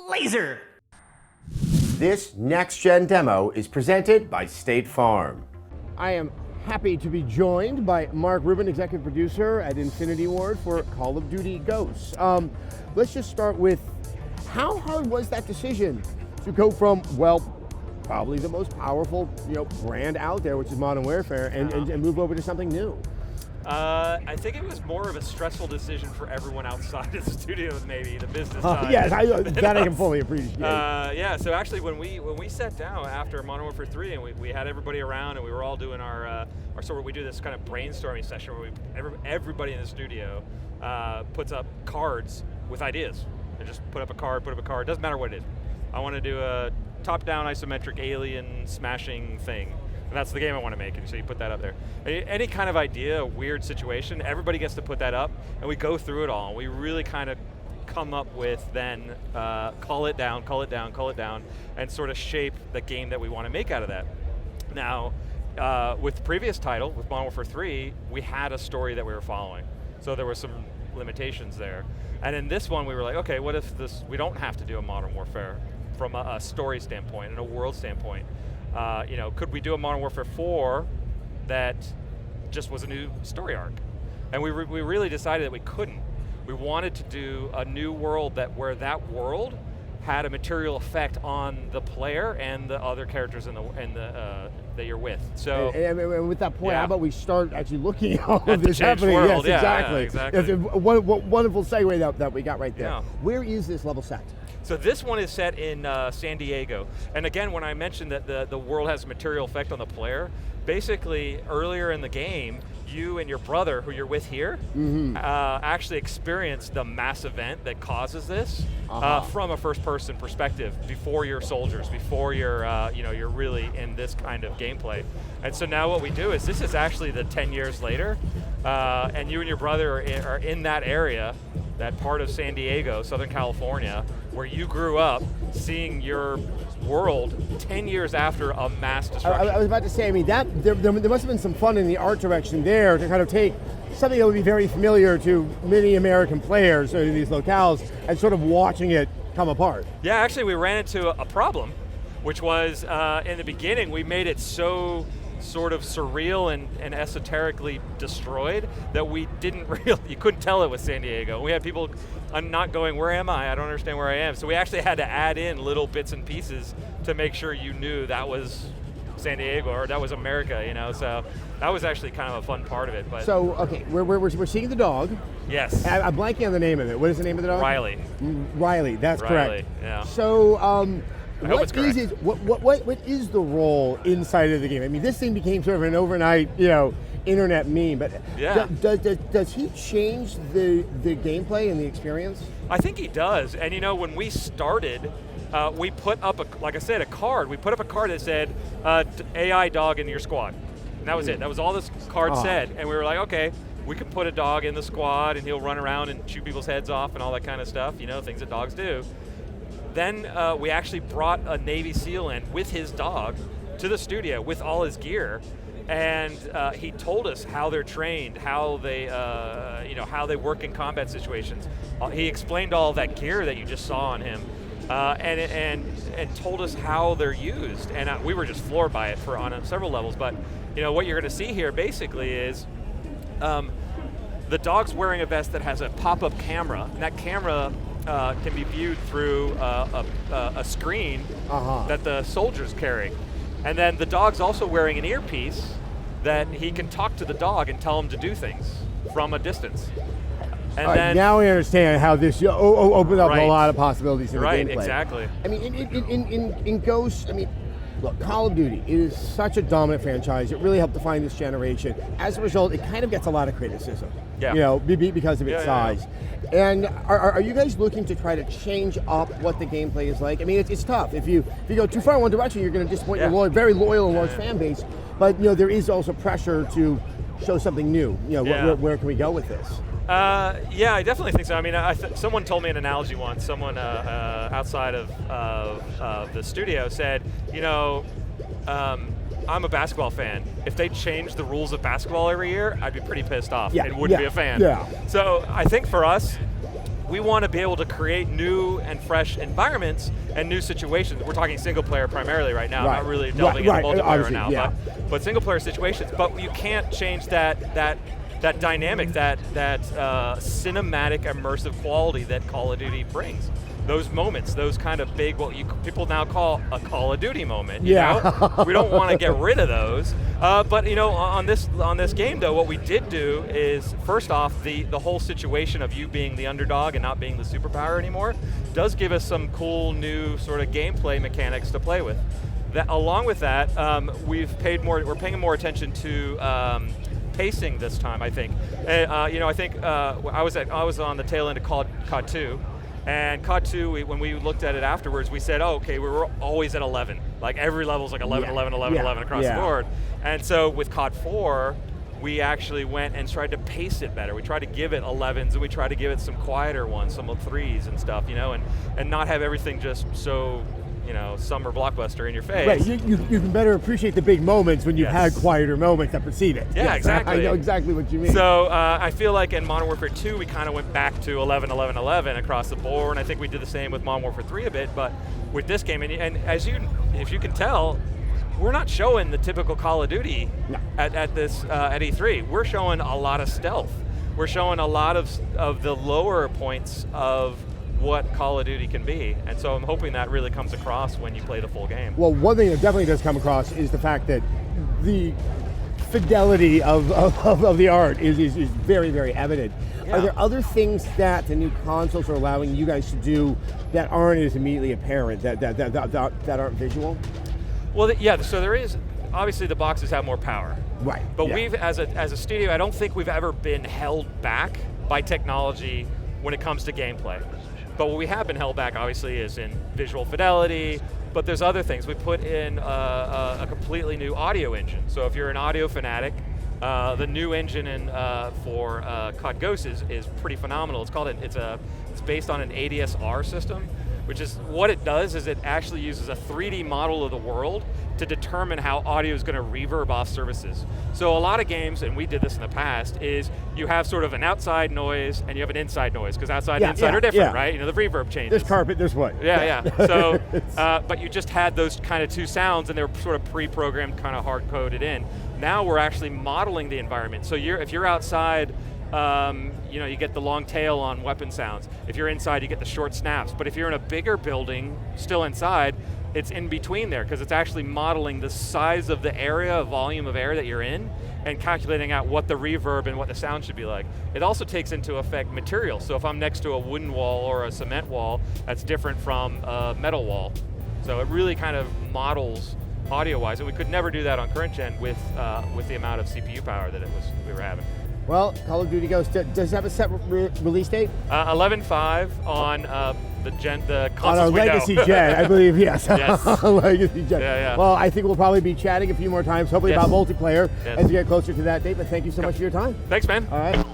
Laser! This next-gen demo is presented by State Farm. I am happy to be joined by Mark Rubin, executive producer at Infinity Ward for Call of Duty Ghosts. Let's just start with, how hard was that decision to go from, well, probably the most powerful, brand out there, which is Modern Warfare, and move over to something new? I think it was more of a stressful decision for everyone outside of the studio, maybe the business side. Yes, that I can fully appreciate. Yeah, so actually when we sat down after Modern Warfare 3 and we had everybody around and we were all doing our sort of, we do this kind of brainstorming session where everybody in the studio puts up cards with ideas. They just put up a card, doesn't matter what it is. I want to do a top-down isometric alien smashing thing. And that's the game I want to make, and so you put that up there. Any kind of idea, a weird situation, everybody gets to put that up, and we go through it all. And we really kind of come up with then, call it down, and sort of shape the game that we want to make out of that. Now, with the previous title, with Modern Warfare 3, we had a story that we were following. So there were some limitations there. And in this one, we were like, okay, what if we don't have to do a Modern Warfare from a story standpoint and a world standpoint? Could we do a Modern Warfare 4 that just was a new story arc? And we really decided that we couldn't. We wanted to do a new world where that world had a material effect on the player and the other characters that you're with. So, and with that point, yeah. How about we start actually looking at all At of the this changed happening? world, Yes, yeah, exactly. exactly. It's a wonderful segue that we got right there. Yeah. Where is this level set? So this one is set in San Diego. And again, when I mentioned that the world has a material effect on the player, basically earlier in the game, you and your brother, who you're with here, actually experience the mass event that causes this from a first-person perspective before you're soldiers, before you're really in this kind of gameplay. And so now what we do is, this is actually the 10 years later, and you and your brother are in that area, that part of San Diego, Southern California, where you grew up, seeing your world 10 years after a mass destruction. I was about to say, there must have been some fun in the art direction there to kind of take something that would be very familiar to many American players in these locales and sort of watching it come apart. Yeah, actually we ran into a problem, which was in the beginning we made it so sort of surreal and esoterically destroyed that we didn't you couldn't tell it was San Diego. We had people not going, where am I? I don't understand where I am. So we actually had to add in little bits and pieces to make sure you knew that was San Diego or that was America, so that was actually kind of a fun part of it. But so, okay, we're seeing the dog. Yes. I'm blanking on the name of it. What is the name of the dog? Riley. Riley, that's correct. Yeah. So, what is the role inside of the game? This thing became sort of an overnight, internet meme, but yeah. Does he change the gameplay and the experience? I think he does, and when we started, we put up, like I said, a card. We put up a card that said, AI dog in your squad. And that was it. That was all this card said, and we were like, okay, we can put a dog in the squad and he'll run around and shoot people's heads off and all that kind of stuff, things that dogs do. Then we actually brought a Navy SEAL in with his dog to the studio with all his gear, and he told us how they're trained, how they, how they work in combat situations. He explained all that gear that you just saw on him, and told us how they're used, and we were just floored by it on several levels. But what you're going to see here basically is the dog's wearing a vest that has a pop-up camera, and that camera can be viewed through a screen that the soldiers carry. And then the dog's also wearing an earpiece that he can talk to the dog and tell him to do things from a distance. And then now we understand how this opened up a lot of possibilities in the gameplay. Right, exactly. In Ghosts, look, Call of Duty is such a dominant franchise. It really helped define this generation. As a result, it kind of gets a lot of criticism. Yeah. Because of its size. Yeah. And are you guys looking to try to change up what the gameplay is like? It's tough. If you go too far in one direction, you're going to disappoint your very loyal and large fan base. But there is also pressure to show something new. Where can we go with this? Yeah, I definitely think so. Someone told me an analogy once. Someone outside of the studio said, I'm a basketball fan. If they changed the rules of basketball every year, I'd be pretty pissed off and wouldn't be a fan. Yeah. So I think for us, we want to be able to create new and fresh environments and new situations. We're talking single player primarily right now, not really delving into multiplayer right now, but single player situations. But you can't change that dynamic, that cinematic immersive quality that Call of Duty brings. Those moments, those kind of big, what people now call a Call of Duty moment. You know? We don't want to get rid of those. But you know, on this game though, what we did do is, first off, the whole situation of you being the underdog and not being the superpower anymore does give us some cool new sort of gameplay mechanics to play with. Along with that, we're paying more attention to pacing this time, I think. You know, I think I was on the tail end of COD 2. And COD 2, when we looked at it afterwards, we said, oh, okay, we were always at 11. Like every level's like 11, 11, 11, 11 across the board. And so with COD 4, we actually went and tried to pace it better. We tried to give it 11s, and we tried to give it some quieter ones, some 3s and stuff, you know, and not have everything just so, you know, summer blockbuster in your face. Right, you can better appreciate the big moments when you've had quieter moments that precede it. Yeah, exactly. I know exactly what you mean. So I feel like in Modern Warfare 2, we kind of went back to 11, 11, 11 across the board, and I think we did the same with Modern Warfare 3 a bit, but with this game, and if you can tell, we're not showing the typical Call of Duty at E3. We're showing a lot of stealth. We're showing a lot of the lower points of what Call of Duty can be, and so I'm hoping that really comes across when you play the full game. Well, one thing that definitely does come across is the fact that the fidelity of the art is very, very evident. Yeah. Are there other things that the new consoles are allowing you guys to do that aren't as immediately apparent, that aren't visual? Well, yeah, so there is, obviously the boxes have more power. Right. But we've, as a studio, I don't think we've ever been held back by technology when it comes to gameplay. But what we have been held back, obviously, is in visual fidelity, but there's other things. We put in a completely new audio engine. So if you're an audio fanatic, the new engine for COD Ghosts is pretty phenomenal. It's based on an ADSR system, which is, what it does is it actually uses a 3D model of the world to determine how audio is going to reverb off surfaces. So a lot of games, and we did this in the past, is you have sort of an outside noise and you have an inside noise, because outside and inside are different, right? You know, the reverb changes. There's carpet, there's wood. Yeah. So, but you just had those kind of two sounds, and they were sort of pre-programmed, kind of hard-coded in. Now we're actually modeling the environment. So if you're outside, you know, you get the long tail on weapon sounds. If you're inside, you get the short snaps. But if you're in a bigger building, still inside, it's in between there, because it's actually modeling the size of the area, volume of air that you're in, and calculating out what the reverb and what the sound should be like. It also takes into effect material. So if I'm next to a wooden wall or a cement wall, that's different from a metal wall. So it really kind of models audio-wise, and we could never do that on current gen with the amount of CPU power that we were having. Well, Call of Duty Ghosts, does it have a set release date? 11.5 on the consoles on our legacy gen, I believe, yes. Yes. Legacy gen. Yeah. Well, I think we'll probably be chatting a few more times, hopefully about multiplayer as we get closer to that date, but thank you so much for your time. Thanks, man. All right.